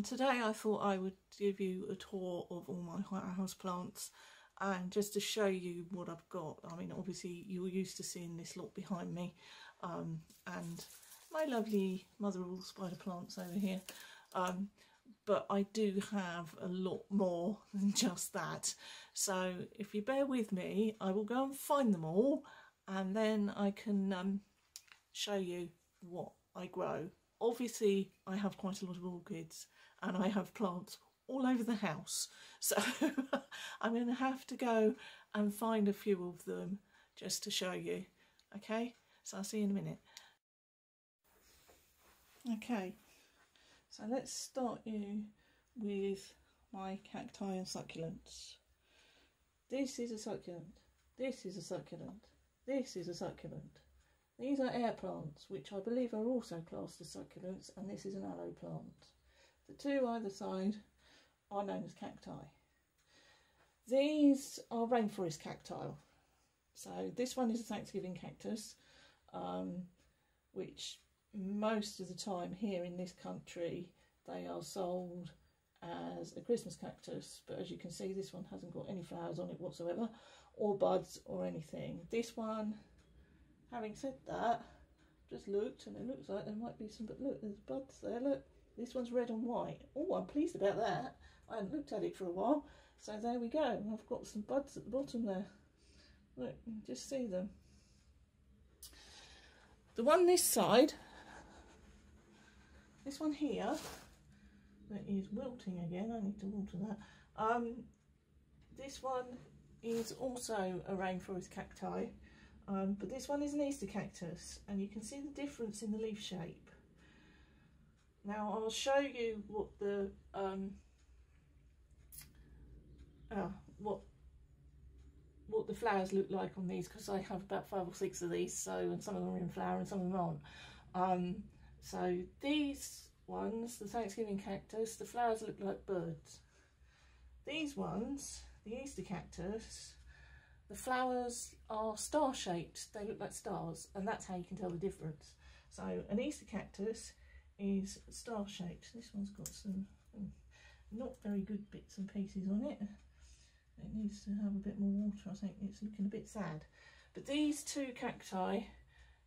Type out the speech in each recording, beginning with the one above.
Today I thought I would give you a tour of all my houseplants and just to show you what I've got. I mean, obviously you're used to seeing this lot behind me, and my lovely mother of all spider plants over here, but I do have a lot more than just that. So if you bear with me, I will go and find them all and then I can show you what I grow. Obviously I have quite a lot of orchids and I have plants all over the house, so I'm going to have to go and find a few of them just to show you. Okay, so I'll see you in a minute. Okay, so let's start you with my cacti and succulents. This is a succulent, this is a succulent, this is a succulent. These are air plants, which I believe are also classed as succulents, and this is an aloe plant. The two either side are known as cacti. These are rainforest cacti. So this one is a Thanksgiving cactus, which most of the time here in this country they are sold as a Christmas cactus, but as you can see this one hasn't got any flowers on it whatsoever, or buds or anything. This one, having said that, just looked and it looks like there might be some, but look, there's buds there, look. This one's red and white. Oh, I'm pleased about that. I hadn't looked at it for a while. So there we go. I've got some buds at the bottom there. Look, you can just see them. The one this side, this one here, that is wilting again. I need to water that. This one is also a rainforest cacti. But this one is an Easter cactus, and you can see the difference in the leaf shape. Now I'll show you what the what the flowers look like on these, because I have about 5 or 6 of these, so, and some of them are in flower and some of them aren't. So these ones, the Thanksgiving cactus, the flowers look like birds. These ones, the Easter cactus, the flowers are star-shaped, they look like stars, and that's how you can tell the difference. So an Easter cactus is star-shaped. This one's got some not very good bits and pieces on it. It needs to have a bit more water, I think. It's looking a bit sad. But these two cacti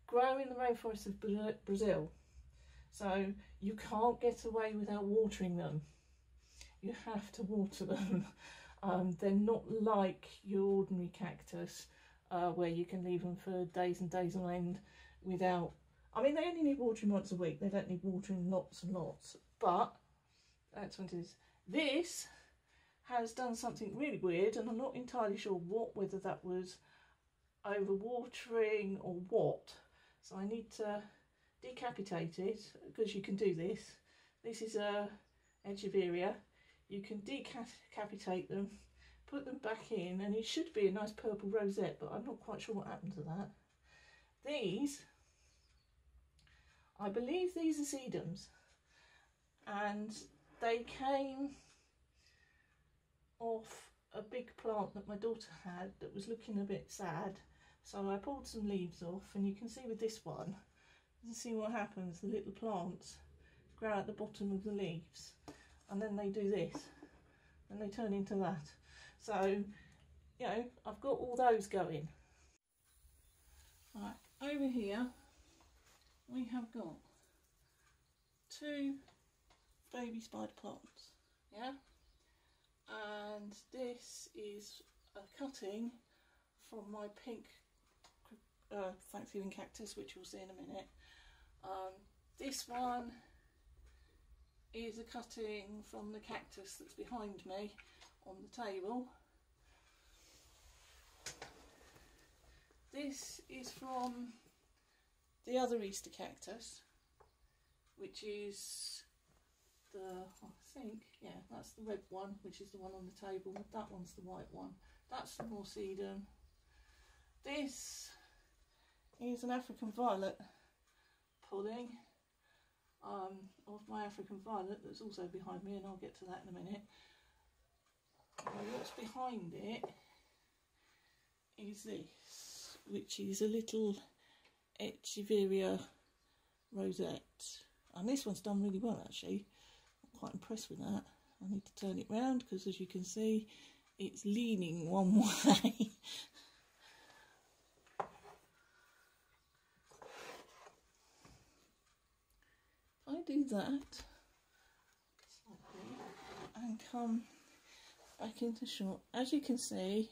grow in the rainforest of Brazil, so you can't get away without watering them. You have to water them. They're not like your ordinary cactus, where you can leave them for days and days on end without, I mean, they only need watering once a week. They don't need watering lots and lots, but that's what it is. This has done something really weird, and I'm not entirely sure whether that was over watering or what. So I need to decapitate it, because you can do this. This is a Aloe. You can decapitate them, put them back in, and it should be a nice purple rosette, but I'm not quite sure what happened to that. These, I believe these are Sedums, and they came off a big plant that my daughter had that was looking a bit sad. So I pulled some leaves off, and you can see with this one, you can see what happens. The little plants grow at the bottom of the leaves, and then they do this, and they turn into that. So, you know, I've got all those going. Right, over here we have got 2 baby spider plants, yeah, and this is a cutting from my pink Thanksgiving cactus, which you'll see in a minute. This one is a cutting from the cactus that's behind me on the table. This is from the other Easter cactus, which is the, I think, yeah, that's the red one, which is the one on the table. That one's the white one. That's the more Sedum. This is an African violet pudding of my African violet that's also behind me, and I'll get to that in a minute. What's behind it is this, which is a little Aloe Vera rosette, and this one's done really well actually. quite impressed with that. I need to turn it round because, as you can see, it's leaning one way. I do that and come back into shot. As you can see,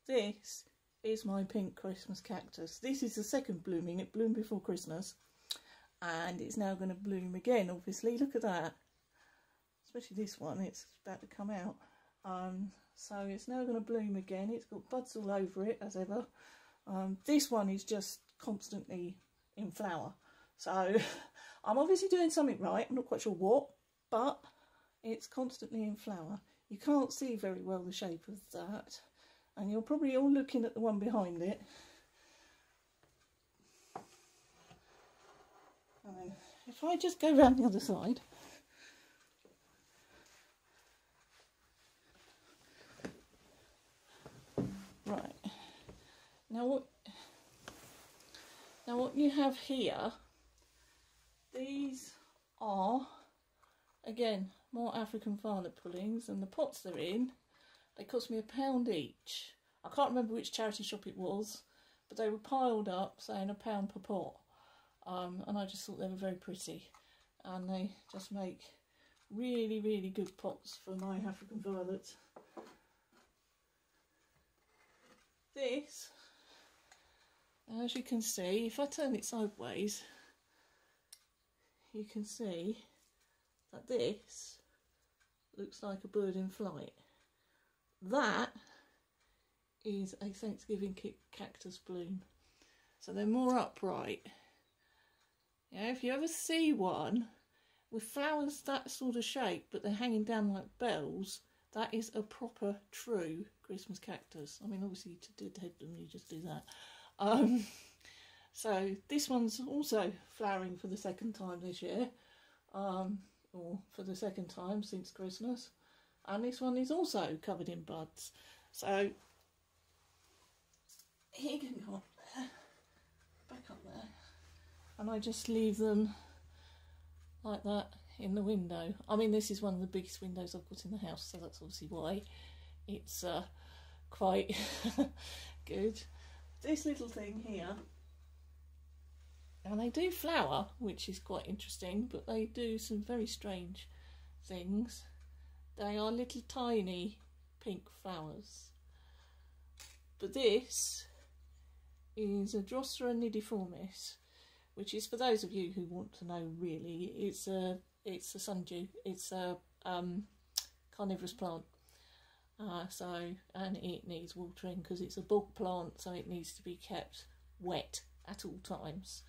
this is my pink Christmas cactus. This is the second blooming. It bloomed before Christmas and it's now going to bloom again, obviously. Look at that, especially this one, it's about to come out. So it's now going to bloom again. It's got buds all over it as ever. This one is just constantly in flower, so I'm obviously doing something right. I'm not quite sure what, but it's constantly in flower. You can't see very well the shape of that, and you're probably all looking at the one behind it. And if I just go round the other side, right, now what you have here, these are again more African violet pullings, and the pots they're in, they cost me £1 each. I can't remember which charity shop it was, but they were piled up saying £1 per pot, and I just thought they were very pretty, and they just make really, really good pots for my African violets. This, as you can see, if I turn it sideways, you can see that this looks like a bird in flight. That is a Thanksgiving cactus bloom, so they're more upright. Yeah, if you ever see one with flowers that sort of shape but they're hanging down like bells, that is a proper true Christmas cactus. I mean, obviously to deadhead them you just do that. So this one's also flowering for the second time this year, or for the second time since Christmas, and this one is also covered in buds. So he can go up there, back up there, and I just leave them like that in the window. I mean, this is one of the biggest windows I've got in the house, so that's obviously why it's quite good. This little thing here, and they do flower, which is quite interesting, but they do some very strange things. They are little tiny pink flowers. But this is a Drosera nidiformis, which is, for those of you who want to know really, it's a sundew. It's a carnivorous plant. And it needs watering because it's a bulk plant, so it needs to be kept wet at all times.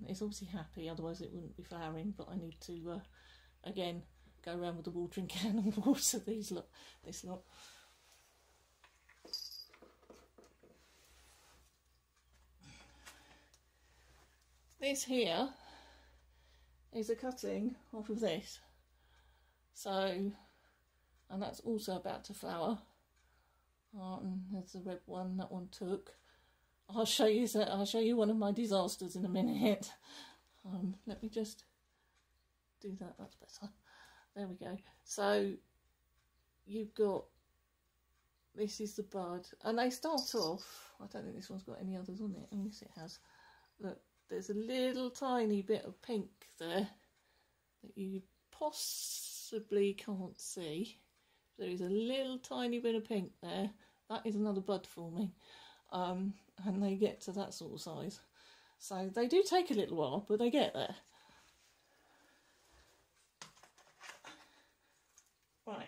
It's obviously happy, otherwise it wouldn't be flowering, but I need to again go around with the watering can and water this lot. This here is a cutting off of this, so, and that's also about to flower. There's the red one, that one took. I'll show you one of my disasters in a minute. Let me just do that, that's better. There we go. So you've got, this is the bud, and they start off, I don't think this one's got any others on it. Oh yes, it has. Look, there's a little tiny bit of pink there that you possibly can't see. There is a little tiny bit of pink there. That is another bud forming. And they get to that sort of size. So they do take a little while, but they get there. Right.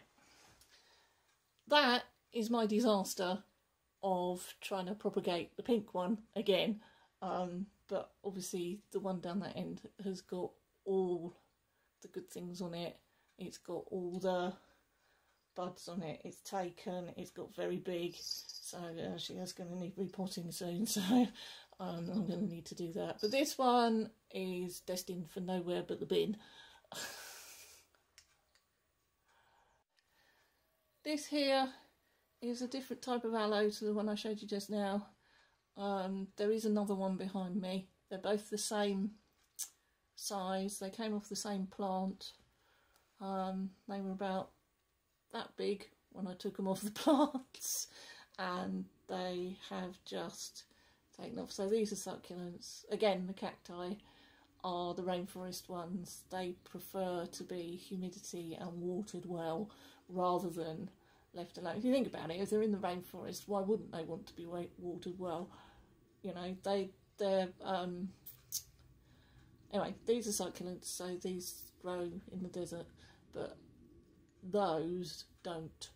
That is my disaster of trying to propagate the pink one again. But obviously the one down that end has got all the good things on it. It's got all the buds on it. It's taken. It's got very big. So she is going to need repotting soon. So I'm going to need to do that. But this one is destined for nowhere but the bin. This here is a different type of aloe to the one I showed you just now. There is another one behind me. They're both the same size. They came off the same plant. They were about that big when I took them off the plants, and they have just taken off. So these are succulents. Again, the cacti are the rainforest ones. They prefer to be humidity and watered well rather than left alone. If you think about it, if they're in the rainforest, why wouldn't they want to be watered well? You know, they're anyway, these are succulents, so these grow in the desert, but those don't.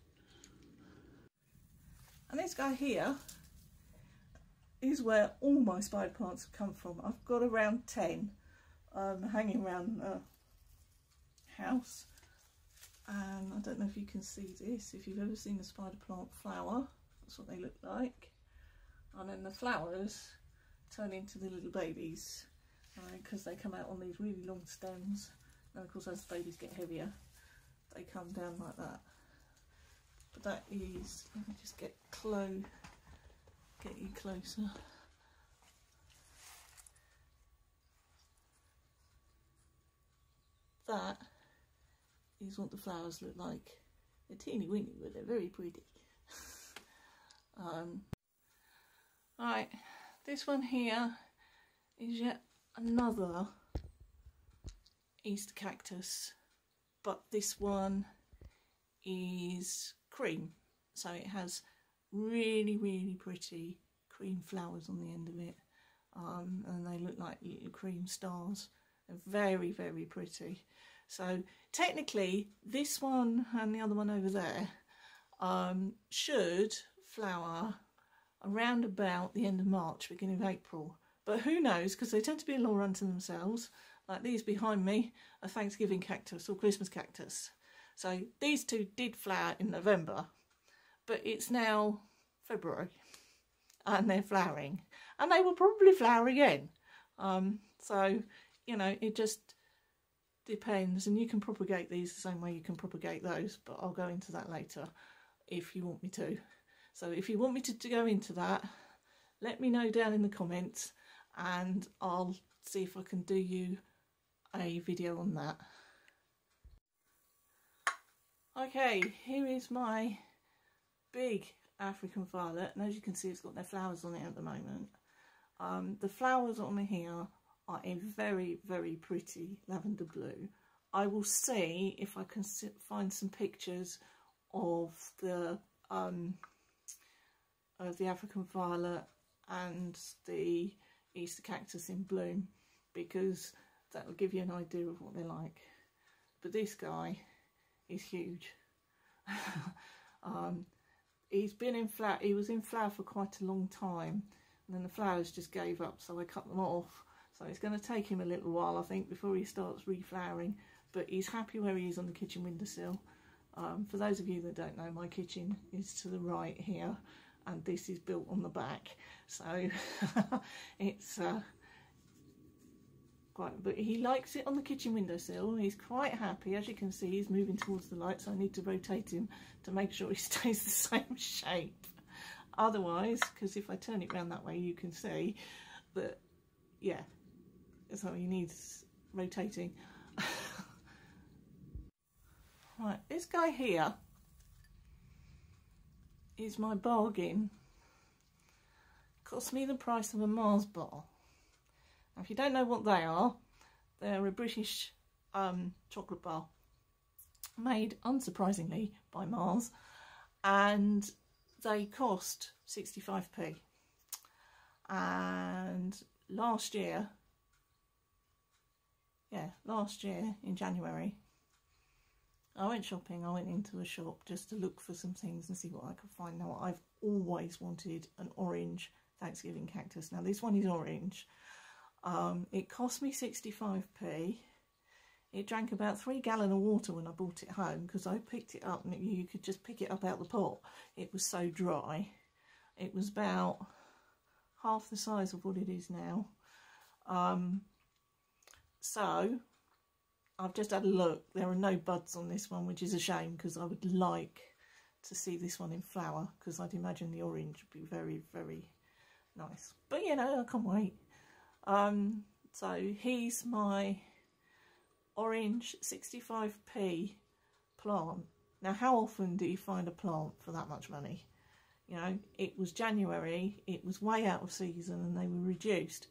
And this guy here is where all my spider plants have come from. I've got around 10 hanging around the house, and I don't know if you can see this. If you've ever seen a spider plant flower, that's what they look like. And then the flowers turn into the little babies because they come out on these really long stems, and of course as the babies get heavier they come down like that. But that is, let me just get you closer. That is what the flowers look like. They're teeny weeny, but they're very pretty. Right, this one here is yet another Easter cactus, but this one is cream, so it has really, really pretty cream flowers on the end of it, and they look like little cream stars. They're very, very pretty. So technically this one and the other one over there should flower around about the end of March, beginning of April, but who knows, because they tend to be a long run to themselves. Like these behind me are Thanksgiving cactus or Christmas cactus. So these two did flower in November, but it's now February and they're flowering, and they will probably flower again. So, you know, it just depends, and you can propagate these the same way you can propagate those, but I'll go into that later if you want me to. So if you want me to go into that, let me know down in the comments and I'll see if I can do you a video on that. Okay, here is my big African violet, and as you can see it's got their flowers on it at the moment. The flowers on here are a very, very pretty lavender blue. I will see if I can find some pictures of the African violet and the Easter cactus in bloom, because that will give you an idea of what they're like. But this guy is huge. He's been in flower. He was in flower for quite a long time, and then the flowers just gave up, so I cut them off. So it's going to take him a little while, I think, before he starts reflowering. But he's happy where he is on the kitchen windowsill. For those of you that don't know, my kitchen is to the right here, and this is built on the back. So it's quite. But he likes it on the kitchen windowsill. He's quite happy. As you can see, he's moving towards the light, so I need to rotate him to make sure he stays the same shape. Otherwise, because if I turn it around that way, you can see that, yeah. So he needs rotating. Right, this guy here is my bargain. Cost me the price of a Mars bar. Now, if you don't know what they are, they're a British chocolate bar made, unsurprisingly, by Mars, and they cost 65p. And last year in January, I went shopping. I went into a shop just to look for some things and see what I could find. Now, I've always wanted an orange Thanksgiving cactus. Now, this one is orange. It cost me 65p. It drank about 3 gallons of water when I brought it home, because I picked it up and you could just pick it up out the pot. It was so dry. It was about half the size of what it is now. So I've just had a look. There are no buds on this one, which is a shame, because I would like to see this one in flower, because I'd imagine the orange would be very, very nice. But you know, I can't wait. So he's my orange 65p plant. Now, how often do you find a plant for that much money? You know, it was January, it was way out of season and they were reduced.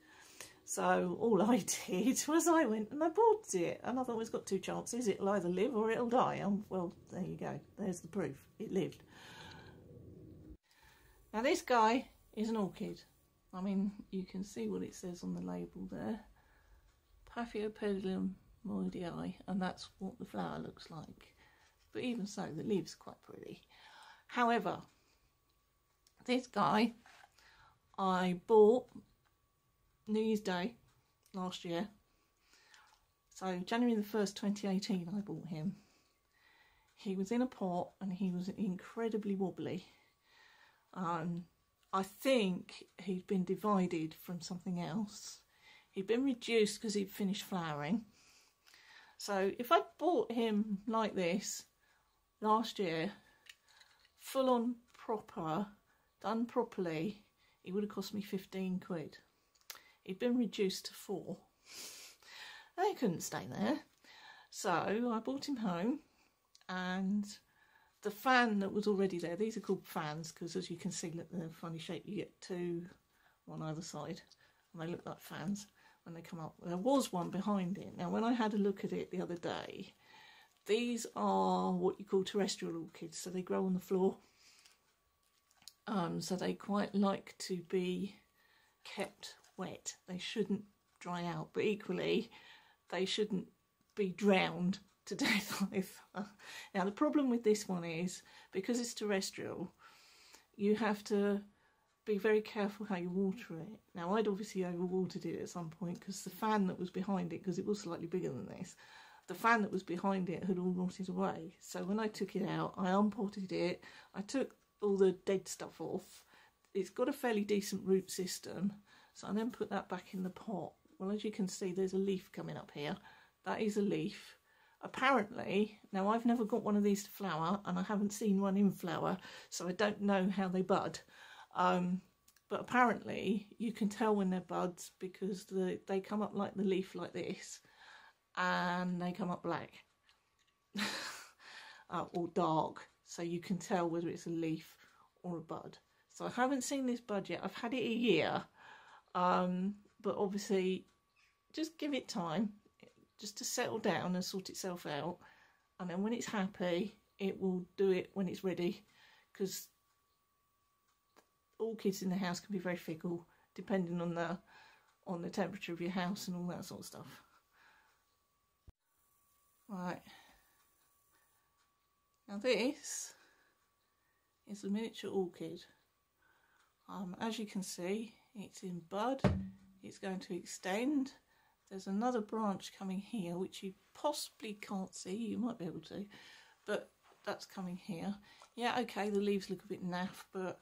So all I did was I went and I bought it, and I thought, well, it's got two chances, it'll either live or it'll die. Well, there you go, there's the proof, it lived. Now this guy is an orchid. I mean, you can see what it says on the label there, Paphiopedilum moidii, and that's what the flower looks like. But even so, the leaves are quite pretty. However, this guy I bought New Year's Day last year. So January the 1st, 2018, I bought him. He was in a pot and he was incredibly wobbly. I think he'd been divided from something else. He'd been reduced because he'd finished flowering. So if I'd bought him like this last year, full on proper, done properly, it would have cost me 15 quid. He'd been reduced to 4. They couldn't stay there. So I brought him home, and the fan that was already there, these are called fans because, as you can see, look, they're funny shape. You get two on either side and they look like fans when they come up. There was one behind it. Now when I had a look at it the other day, these are what you call terrestrial orchids, so they grow on the floor. So they quite like to be kept wet. They shouldn't dry out, but equally they shouldn't be drowned to death either. Now the problem with this one is, because it's terrestrial, you have to be very careful how you water it. Now I'd obviously overwatered it at some point because the fan that was behind it, because it was slightly bigger than this, the fan that was behind it had all rotted away. So when I took it out, I unpotted it, I took all the dead stuff off. It's got a fairly decent root system, so I then put that back in the pot. Well, as you can see, there's a leaf coming up here. That is a leaf. Apparently, now I've never got one of these to flower, and I haven't seen one in flower, so I don't know how they bud. But apparently you can tell when they're buds because they come up like the leaf like this, and they come up black or dark, so you can tell whether it's a leaf or a bud. So I haven't seen this bud yet. I've had it a year, but obviously just give it time just to settle down and sort itself out, and then when it's happy it will do it when it's ready, because orchids in the house can be very fickle depending on the temperature of your house and all that sort of stuff. Right, now this is a miniature orchid. As you can see, it's in bud, it's going to extend. There's another branch coming here which you possibly can't see, you might be able to, but that's coming here. Yeah, okay, the leaves look a bit naff, but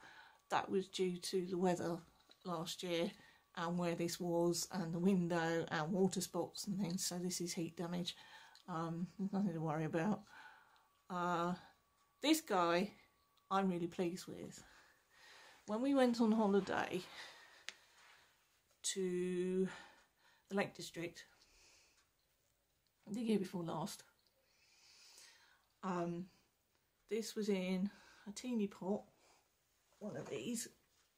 that was due to the weather last year and where this was, and the window and water spots and things, so this is heat damage. There's nothing to worry about. This guy I'm really pleased with. When we went on holiday to the Lake District the year before last, this was in a teeny pot, one of these.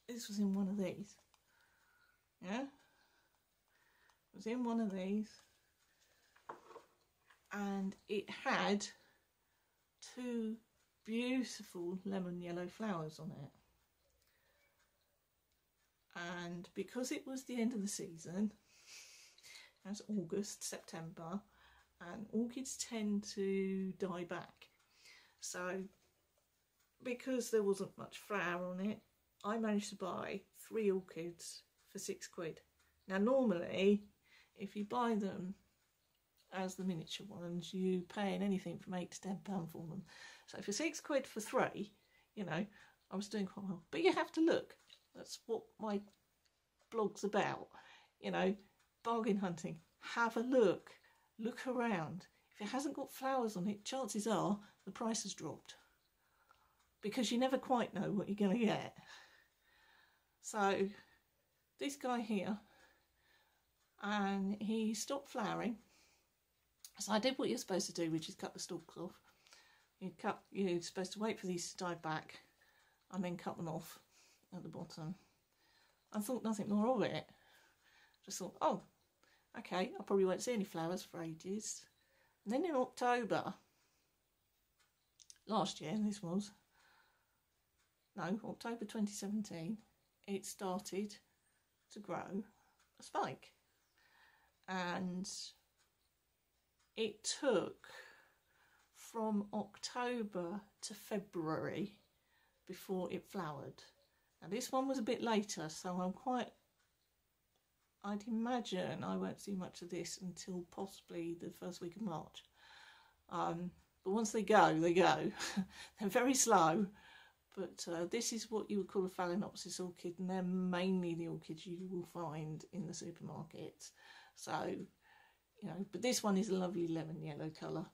This was in one of these, yeah, it was in one of these, and it had two beautiful lemon yellow flowers on it. And because it was the end of the season, that's August, September, and orchids tend to die back, so because there wasn't much flower on it, I managed to buy 3 orchids for 6 quid. Now normally if you buy them as the miniature ones, you pay anything from £8 to £10 for them, so for 6 quid for 3, you know, I was doing quite well. But you have to look, that's what my blog's about, you know, bargain hunting. Have a look, look around. If it hasn't got flowers on it, chances are the price has dropped, because you never quite know what you're going to get. So this guy here, and he stopped flowering So I did what you're supposed to do, which is cut the stalks off. You're supposed to wait for these to die back and then cut them off at the bottom. I thought nothing more of it. Just thought, oh, okay, I probably won't see any flowers for ages. And then in October, last year, October 2017, it started to grow a spike. And it took from October to February before it flowered. Now this one was a bit later, so I'd imagine I won't see much of this until possibly the first week of March. But once they go, they go. They're very slow, but this is what you would call a Phalaenopsis orchid, and they're mainly the orchids you will find in the supermarkets. So, you know, but this one is a lovely lemon yellow colour,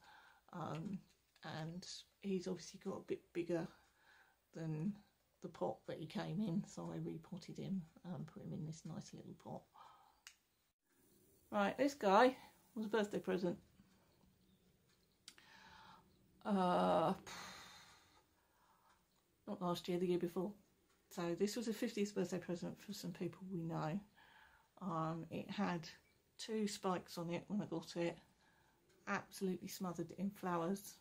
and he's obviously got a bit bigger than the pot that he came in, so I repotted him and put him in this nice little pot. Right, this guy was a birthday present. Not last year, the year before. So this was a 50th birthday present for some people we know. It had 2 spikes on it when I got it, absolutely smothered in flowers,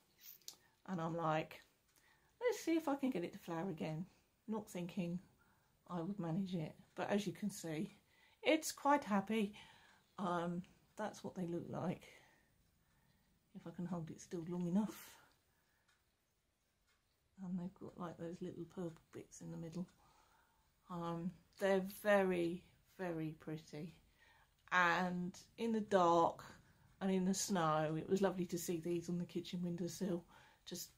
and I'm like, let's see if I can get it to flower again, not thinking I would manage it, but as you can see, it's quite happy. That's what they look like, if I can hold it still long enough. And they've got like those little purple bits in the middle. They're very, very pretty, and in the dark and in the snow it was lovely to see these on the kitchen windowsill, just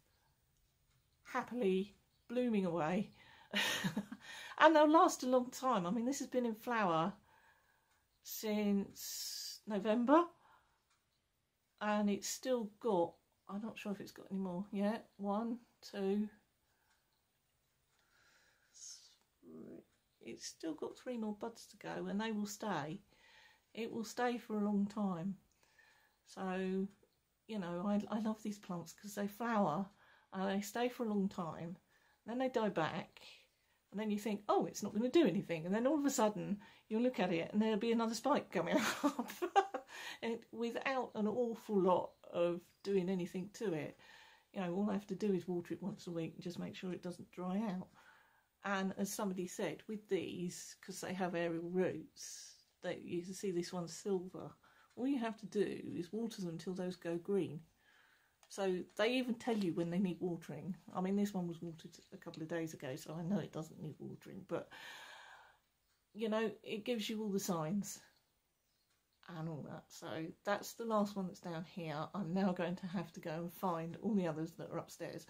happily blooming away. And they'll last a long time. I mean, this has been in flower since November, and it's still got, I'm not sure if it's got any more yet, 1, 2, 3. It's still got 3 more buds to go, and they will stay. It will stay for a long time. So, you know, I love these plants because they flower and they stay for a long time, then they die back, and then you think, oh, it's not going to do anything, and then all of a sudden you'll look at it and there'll be another spike coming up and without an awful lot of doing anything to it. You know, all I have to do is water it once a week and just make sure it doesn't dry out. And as somebody said, with these, because they have aerial roots, you can see this one's silver, all you have to do is water them until those go green. So they even tell you when they need watering. I mean, this one was watered a couple of days ago, so I know it doesn't need watering, but you know, it gives you all the signs and all that. So that's the last one that's down here. I'm now going to have to go and find all the others that are upstairs.